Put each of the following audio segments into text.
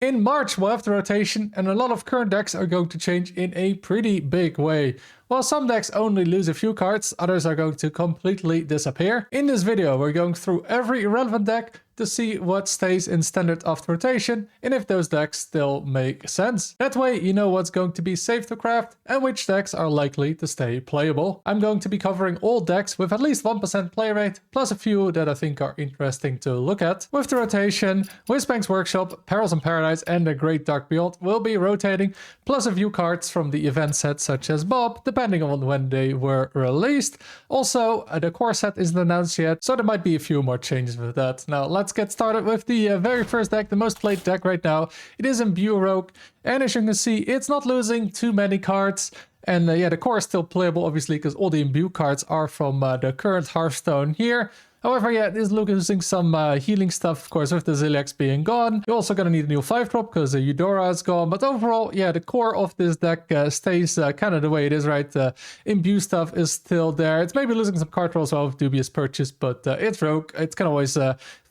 In March, we'll have the rotation, and a lot of current decks are going to change in a pretty big way. While some decks only lose a few cards, others are going to completely disappear. In this video, we're going through every relevant deck to see what stays in standard after rotation and if those decks still make sense. That way you know what's going to be safe to craft and which decks are likely to stay playable. I'm going to be covering all decks with at least 1% play rate, plus a few that I think are interesting to look at. With the rotation, Wisbank's Workshop, Perils in Paradise and the Great Dark Beyond will be rotating, plus a few cards from the event set such as Bob, depending on when they were released. Also, the core set isn't announced yet, so there might be a few more changes with that. Now let's get started with the very first deck, the most played deck right now. It is Imbue Rogue, and as you can see, it's not losing too many cards. And yeah, the core is still playable, obviously, because all the Imbue cards are from the current Hearthstone here. However, yeah, it is losing some healing stuff, of course, with the Ziliax being gone. You're also gonna need a new 5-drop because the Eudora is gone. But overall, yeah, the core of this deck stays kind of the way it is, right? Imbue stuff is still there. It's maybe losing some card rolls with Dubious Purchase, but it's Rogue. It can always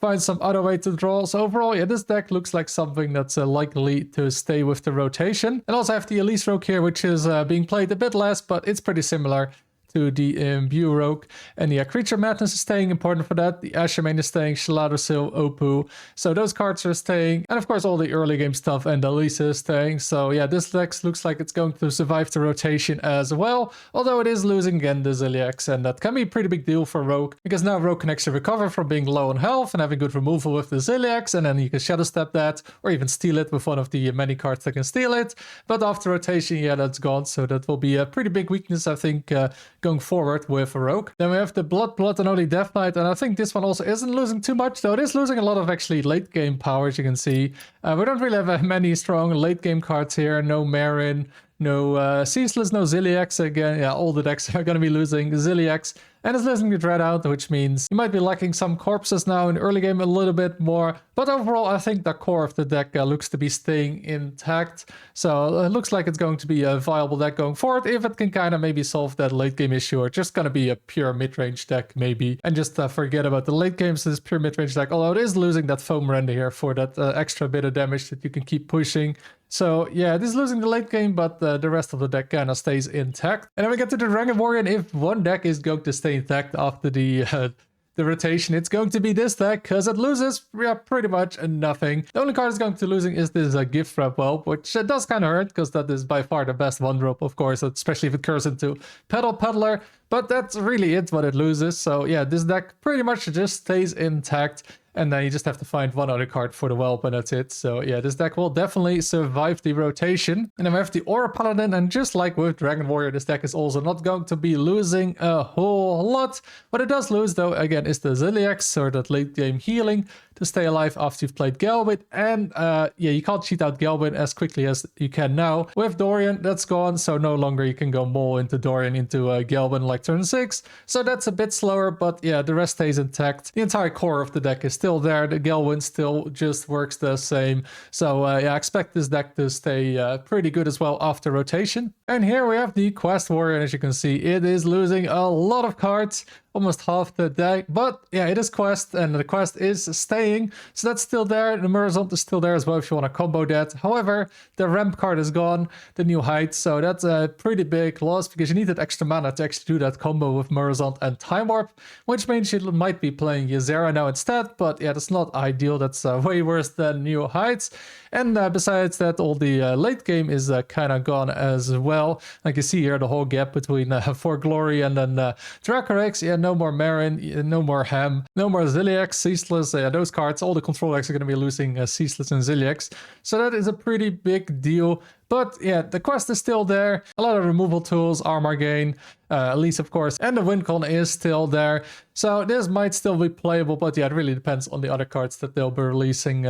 find some other way to draw. So overall, yeah, this deck looks like something that's likely to stay with the rotation. And also I have the Elise Rogue here, which is being played a bit less, but it's pretty similar to the Imbue Rogue. And yeah, Creature Madness is staying, important for that. The Shaman is staying, Shaladosil, Opu. So those cards are staying. And of course all the early game stuff and Elise is staying. So yeah, this deck looks like it's going to survive the rotation as well. Although it is losing again the Ziliax, and that can be a pretty big deal for Rogue. Because now Rogue can actually recover from being low on health and having good removal with the Ziliax. And then you can Shadow Step that, or even steal it with one of the many cards that can steal it. But after rotation, yeah, that's gone. So that will be a pretty big weakness, I think, going forward with Rogue. Then we have the Blood and Only Death Knight, and I think this one also isn't losing too much, though it is losing a lot of actually late game power, as you can see. We don't really have many strong late game cards here. No Marin, no Ceaseless, no Ziliax again. Yeah, all the decks are going to be losing Ziliax. And it's losing the Dread out, which means you might be lacking some corpses now in early game a little bit more. But overall, I think the core of the deck looks to be staying intact. So it looks like it's going to be a viable deck going forward, if it can kind of maybe solve that late game issue, or just going to be a pure mid-range deck maybe. And just forget about the late games, this pure mid-range deck, although it is losing that Foam Render here for that extra bit of damage that you can keep pushing. So yeah, it is losing the late game, but the rest of the deck kind of stays intact. And then we get to the Dragon Warrior, and if one deck is going to stay intact after the rotation, it's going to be this deck, because it loses pretty much nothing. The only card it's going to losing is this Gift Wrap Whelp, which does kind of hurt, because that is by far the best 1-drop, of course, especially if it curves into Peddler. But that's really it what it loses. So yeah, this deck pretty much just stays intact. And then you just have to find one other card for the Whelp, and that's it. So yeah, this deck will definitely survive the rotation. And then we have the Aura Paladin, and just like with Dragon Warrior, this deck is also not going to be losing a whole lot. What it does lose, though, again, is the Ziliax, or that late game healing to stay alive after you've played Galwin. And yeah, you can't cheat out Galwin as quickly as you can now. With Dorian, that's gone, so no longer you can go Mole into Dorian into Galwin like turn 6. So that's a bit slower, but yeah, the rest stays intact. The entire core of the deck is still there. The Galwin still just works the same. So yeah, I expect this deck to stay pretty good as well after rotation. And here we have the Quest Warrior, and as you can see, it is losing a lot of cards. Almost half the deck, but yeah, it is Quest, and the Quest is staying, so that's still there. The Murasant is still there as well if you want to combo that. However, the Ramp card is gone, the new Height, so that's a pretty big loss, because you need that extra mana to actually do that combo with Murasant and Time Warp, which means you might be playing Ysera now instead, but yeah, that's not ideal. That's way worse than new Heights. And besides that, all the late game is kind of gone as well. Like you see here, the whole gap between For Glory and then Dracorex. Yeah, no more Marin, no more Ham, no more Ziliax, Ceaseless. Those cards, all the control decks are going to be losing Ceaseless and Ziliax. So that is a pretty big deal. But yeah, the Quest is still there. A lot of removal tools, armor gain, Elise, of course, and the Wincon is still there. So this might still be playable, but yeah, it really depends on the other cards that they'll be releasing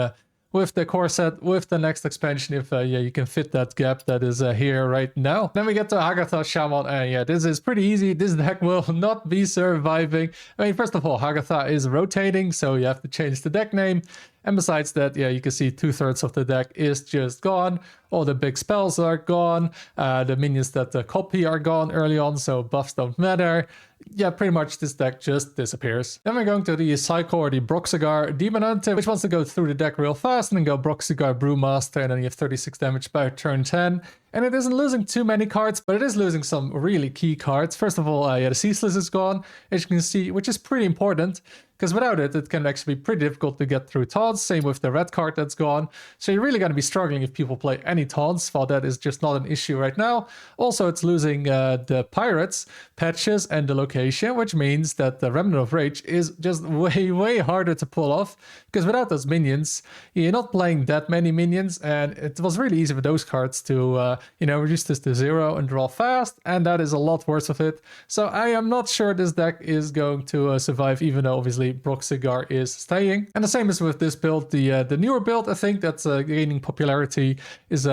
with the core set, with the next expansion, if yeah, you can fit that gap that is here right now. Then we get to Hagatha Shaman, and yeah, this is pretty easy. This deck will not be surviving. I mean, first of all, Hagatha is rotating, so you have to change the deck name. And besides that, yeah, you can see 2/3 of the deck is just gone. All the big spells are gone. The minions that copy are gone early on, so buffs don't matter. Yeah, pretty much this deck just disappears. Then we're going to the Cycle or the Broxigar Demon Hunter, which wants to go through the deck real fast and then go Broxigar Brewmaster, and then you have 36 damage by turn 10. And it isn't losing too many cards, but it is losing some really key cards. First of all, yeah, the Ceaseless is gone, as you can see, which is pretty important, because without it, it can actually be pretty difficult to get through taunts. Same with the red card that's gone. So you're really going to be struggling if people play any taunts, while that is just not an issue right now. Also, it's losing the Pirates, Patches, and the location, which means that the Remnant of Rage is just way harder to pull off, because without those minions, you're not playing that many minions, and it was really easy with those cards to, reduce this to 0 and draw fast, and that is a lot worse of it. So I am not sure this deck is going to survive, even though obviously Broxigar is staying. And the same is with this build. The newer build, I think, that's gaining popularity is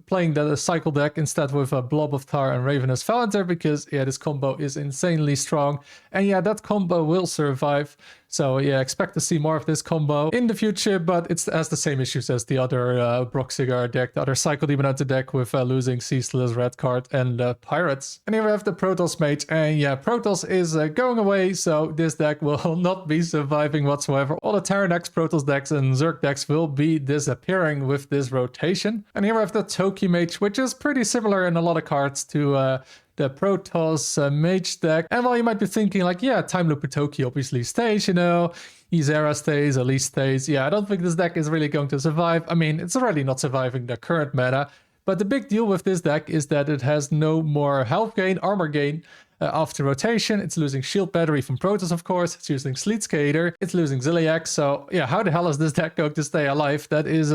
playing the Cycle deck instead with a Blob of Tar and Ravenous Valenter, because yeah, this combo is insanely strong, and yeah, that combo will survive. So yeah, expect to see more of this combo in the future, but it has the same issues as the other Broxigar deck, the other Cycle Demon Hunter deck, with losing Ceaseless, red card, and Pirates. And here we have the Protoss Mage, and yeah, Protoss is going away, so this deck will not be surviving whatsoever. All the Terran decks, Protoss decks, and Zerg decks will be disappearing with this rotation. And here we have the Toki Mage, which is pretty similar in a lot of cards to the Protoss Mage deck. And while you might be thinking like, yeah, Time Looper Toki obviously stays, Ysera stays, Elise stays. Yeah, I don't think this deck is really going to survive. I mean, it's already not surviving the current meta, but the big deal with this deck is that it has no more health gain, armor gain, after rotation. It's losing Shield Battery from Protoss, of course. It's losing Sleet Skater. It's losing Ziliax. So yeah, how the hell is this deck going to stay alive? That is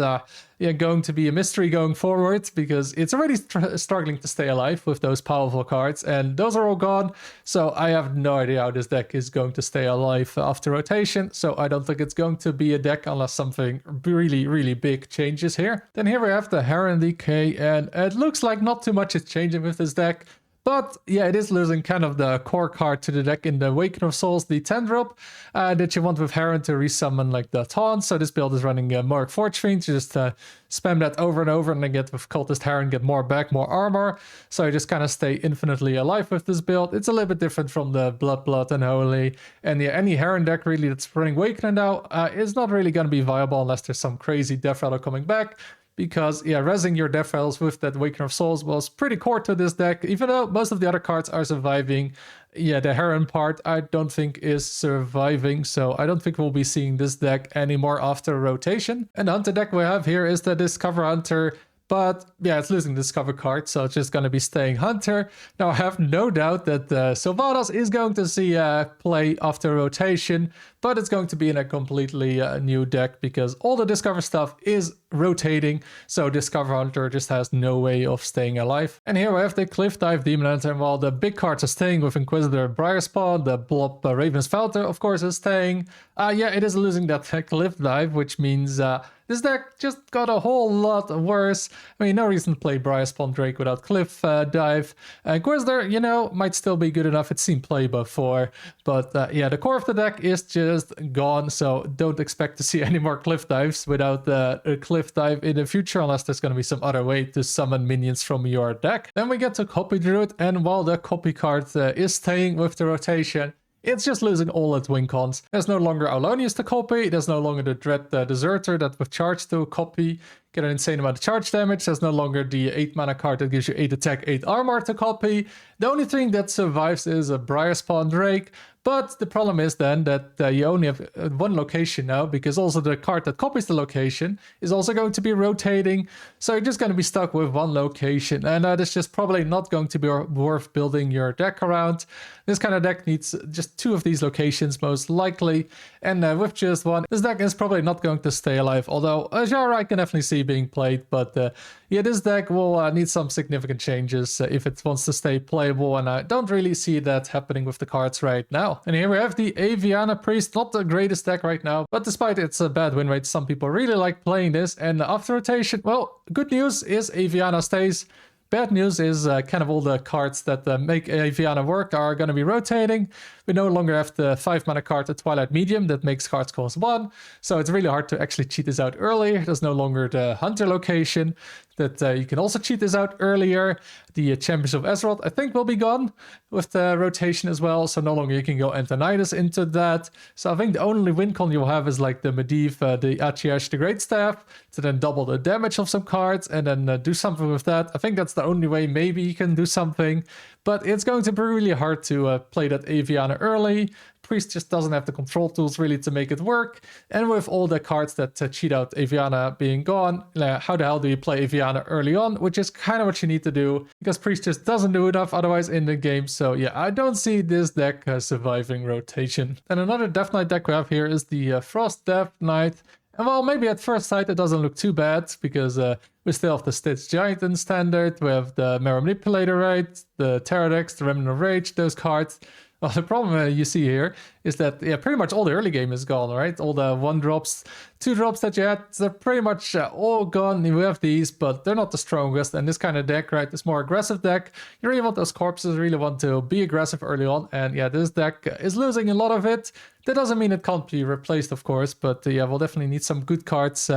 going to be a mystery going forward, because it's already struggling to stay alive with those powerful cards, and those are all gone. So I have no idea how this deck is going to stay alive after rotation. So I don't think it's going to be a deck unless something really big changes here. Then here we have the Herenn DK, and it looks like not too much is changing with this deck. But yeah, it is losing kind of the core card to the deck in the Awakener of Souls, the 10-drop, that you want with Herenn to resummon like the taunt. So this build is running Mark Forge Fiend. You just spam that over and over, and then get with Cultist Herenn, get more back, more armor. So you just kind of stay infinitely alive with this build. It's a little bit different from the Blood, and Holy. And yeah, any Herenn deck really that's running Awakener now is not really going to be viable unless there's some crazy Death Rattle coming back. Because, yeah, rezzing your Death Rattles with that Awakener of Souls was pretty core to this deck, even though most of the other cards are surviving. Yeah, the Herenn part I don't think is surviving, so I don't think we'll be seeing this deck anymore after rotation. And the Hunter deck we have here is the Discover Hunter. But yeah, it's losing the Discover card, so it's just going to be staying Hunter. Now I have no doubt that Sylvanas is going to see play after rotation, but it's going to be in a completely new deck, because all the Discover stuff is rotating, so Discover Hunter just has no way of staying alive. And here we have the Cliff Dive Demon Hunter, and while the big cards are staying with Inquisitor Briarspawn, the Blob Ravenous Valenter, of course, is staying. Yeah, it is losing that Cliff Dive, which means this deck just got a whole lot worse. I mean, no reason to play Briarspawn Drake without Cliff Dive. Inquisitor, might still be good enough. It's seen play before. But yeah, the core of the deck is just gone. So don't expect to see any more Cliff Dives without a Cliff Dive in the future, unless there's going to be some other way to summon minions from your deck. Then we get to Copy Druid, and while the copy card is staying with the rotation, it's just losing all its win cons. There's no longer Aulonius to copy, there's no longer the Dread Deserter that with charge to copy, get an insane amount of charge damage, there's no longer the 8 mana card that gives you 8 attack, 8 armor to copy. The only thing that survives is a Briarspawn Drake, but the problem is then that you only have one location now, because also the card that copies the location is also going to be rotating, so you're just going to be stuck with one location, and that is just probably not going to be worth building your deck around. This kind of deck needs just 2 of these locations most likely, and with just one, this deck is probably not going to stay alive, although Jara I can definitely see being played, but yeah, this deck will need some significant changes if it wants to stay playable, and I don't really see that happening with the cards right now. And here we have the Aviana Priest, not the greatest deck right now, but despite its bad win rate, some people really like playing this, and after rotation, well, good news is Aviana stays. Bad news is kind of all the cards that make Aviana work are going to be rotating. We no longer have the 5 mana card, the Twilight Medium, that makes cards cost 1. So it's really hard to actually cheat this out early. There's no longer the Hunter location that you can also cheat this out earlier. The Champions of Azeroth, I think, will be gone with the rotation as well. So no longer you can go Antonidas into that. So I think the only win con you'll have is like the Medivh, the Achiash, the Great Staff, to then double the damage of some cards and then do something with that. I think that's the only way maybe you can do something. But it's going to be really hard to play that Aviana early. Priest just doesn't have the control tools really to make it work. And with all the cards that cheat out Aviana being gone, how the hell do you play Aviana early on? Which is kind of what you need to do, because Priest just doesn't do enough otherwise in the game. So yeah, I don't see this deck surviving rotation. And another Death Knight deck we have here is the Frost Death Knight. And well, maybe at first sight it doesn't look too bad, because we still have the Stitch Giant in standard, we have the Mirror Manipulator, right, the Terradex, the Remnant of Rage, those cards. Well, the problem you see here is that, yeah, pretty much all the early game is gone, right? All the 1-drops, 2-drops that you had, they're pretty much all gone. You have these, but they're not the strongest. And this kind of deck, right, this more aggressive deck, you really want those corpses, really want to be aggressive early on. And yeah, this deck is losing a lot of it. That doesn't mean it can't be replaced, of course, but yeah, we'll definitely need some good cards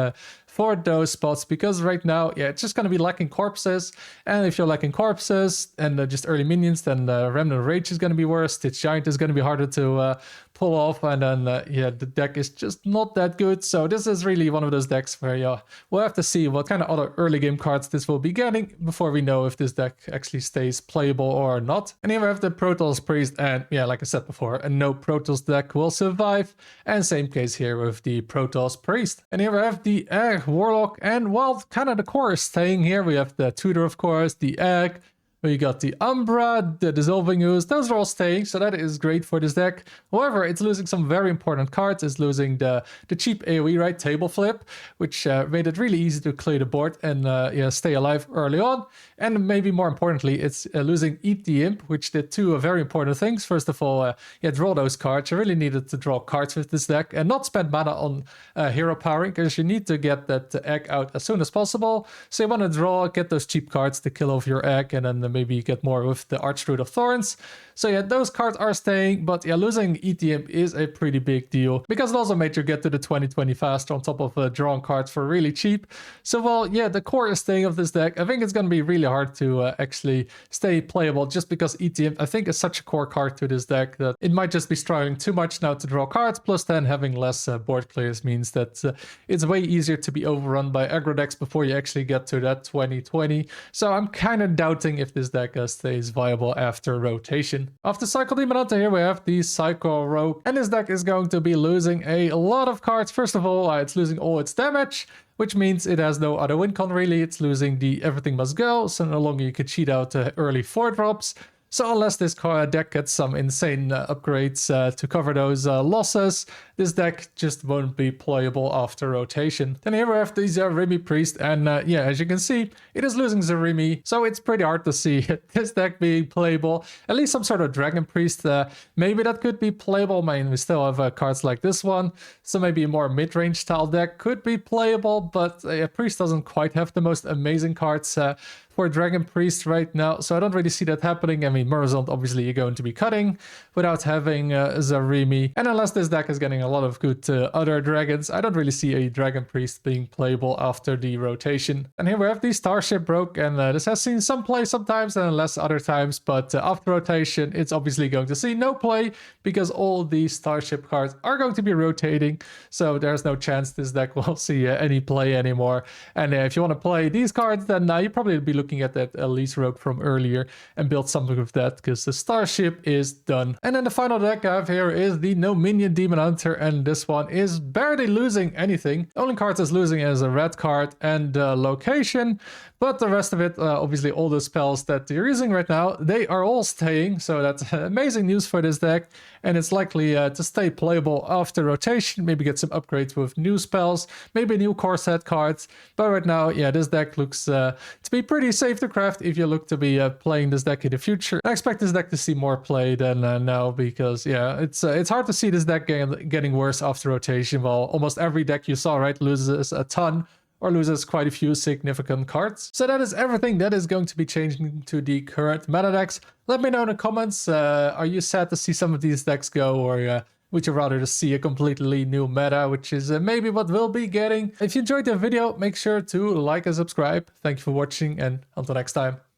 for those spots, because right now, yeah, it's just going to be lacking corpses. And if you're lacking corpses and just early minions, then Remnant of Rage is going to be worse. Stitch Giant is going to be harder to pull off, and then yeah, the deck is just not that good. So this is really one of those decks where, yeah, we'll have to see what kind of other early game cards this will be getting before we know if this deck actually stays playable or not. And here we have the Protoss Priest, and yeah, like I said before, a no Protoss deck will survive. And same case here with the Protoss Priest. And here we have the Warlock, and well, kind of the core is staying here. We have the Tutor, of course, the Egg, we got the Umbra, the Dissolving Ooze, those are all staying, so that is great for this deck. However, it's losing some very important cards. It's losing the cheap AoE, right, Table Flip, which made it really easy to clear the board and yeah, stay alive early on. And maybe more importantly, it's losing Eat the Imp, which did two very important things. First of all, yeah, draw those cards. You really needed to draw cards with this deck and not spend mana on hero powering, because you need to get that egg out as soon as possible. So you want to draw, get those cheap cards to kill off your egg, and then maybe you get more with the Archdruid of Thorns. So yeah, those cards are staying, but yeah, losing ETM is a pretty big deal, because it also made you get to the 2020 faster on top of drawing cards for really cheap. So well, yeah, the core is staying of this deck. I think it's going to be really hard to actually stay playable, just because ETM, I think, is such a core card to this deck that it might just be struggling too much now to draw cards, plus then having less board clears means that it's way easier to be overrun by aggro decks before you actually get to that 2020. So I'm kind of doubting if this deck stays viable after rotation. After Cycle Demon Hunter, here we have the Psycho Rogue, and this deck is going to be losing a lot of cards. First of all, it's losing all its damage, which means it has no other win con really. It's losing the Everything Must Go, so no longer you can cheat out early 4-drops. So unless this deck gets some insane upgrades to cover those losses, this deck just won't be playable after rotation. Then here we have the Zarimi Priest, and yeah, as you can see, it is losing Zarimi, so it's pretty hard to see this deck being playable. At least some sort of Dragon Priest, maybe that could be playable. I mean, we still have cards like this one, so maybe a more mid-range style deck could be playable, but Priest doesn't quite have the most amazing cards for Dragon Priest right now, so I don't really see that happening. I mean, Murozond, obviously you're going to be cutting without having Zarimi, and unless this deck is getting a lot of good other dragons, I don't really see a Dragon Priest being playable after the rotation. And here we have the Starship Rogue, and this has seen some play sometimes and less other times, but after rotation it's obviously going to see no play, because all these Starship cards are going to be rotating, so there's no chance this deck will see any play anymore. And if you want to play these cards, then you probably be looking at that Elise Rogue from earlier and build something with that, because the Starship is done. And then the final deck I have here is the No Minion Demon Hunter, and this one is barely losing anything. The only card that's losing is a red card and location, but the rest of it, obviously all the spells that you're using right now, they are all staying, so that's amazing news for this deck, and it's likely to stay playable after rotation, maybe get some upgrades with new spells, maybe new core set cards, but right now, yeah, this deck looks to be pretty safe to craft if you look to be playing this deck in the future. I expect this deck to see more play than now, because yeah, it's hard to see this deck getting worse after rotation, while almost every deck you saw, right, loses a ton or loses quite a few significant cards. So that is everything that is going to be changing to the current meta decks. Let me know in the comments, are you sad to see some of these decks go, or would you rather just see a completely new meta, which is maybe what we'll be getting? If you enjoyed the video, make sure to like and subscribe. Thank you for watching, and until next time.